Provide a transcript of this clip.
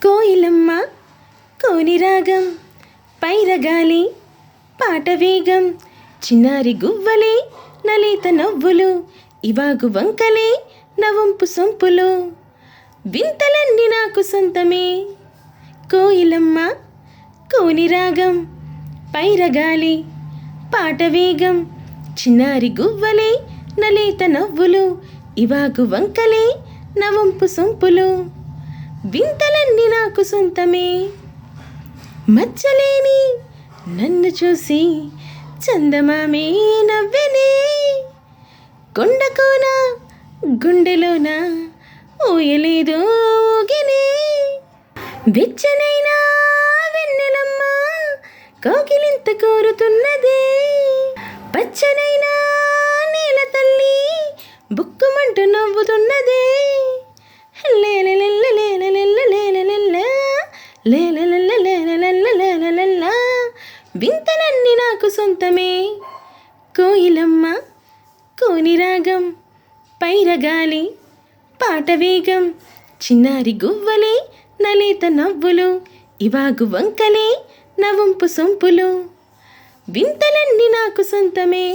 కోయిలమ్మ కోని రాగం పైరగాలి పాట వేగం చిన్నారి గువ్వలే నలేత నవ్వులు ఇవాగు వంకలే నవంపు సొంపులు వింతలన్నీ నాకు సొంతమే. కోయిలమ్మ కోని రాగం పైరగాలి పాట వేగం చిన్నారి గువ్వలే నలేత నవ్వులు ఇవాగు వంకలే నవంపు సొంపులు వింతలన్నీ నాకు సొంతమే. మచ్చలేని నన్ను చూసి చందమామే నవ్వెనే, కొండకోన గుండెలోన ఊయలేదో ఊగినే, వెచ్చనైనా వెన్నెలమ్మ కోకిలింత కోరుతున్నదే, పచ్చనైనా నేల తల్లి బుక్కుమంటూ నవ్వుతున్నదే. వింతలన్నీ నాకు సొంతమే. కోయిలమ్మ కోని రాగం పైరగాలి పాట వేగం చిన్నారి గువ్వలే నలేత నవ్వులు ఇవాగు వంకలే నవంపు సొంపులు వింతలన్నీ నాకు సొంతమే.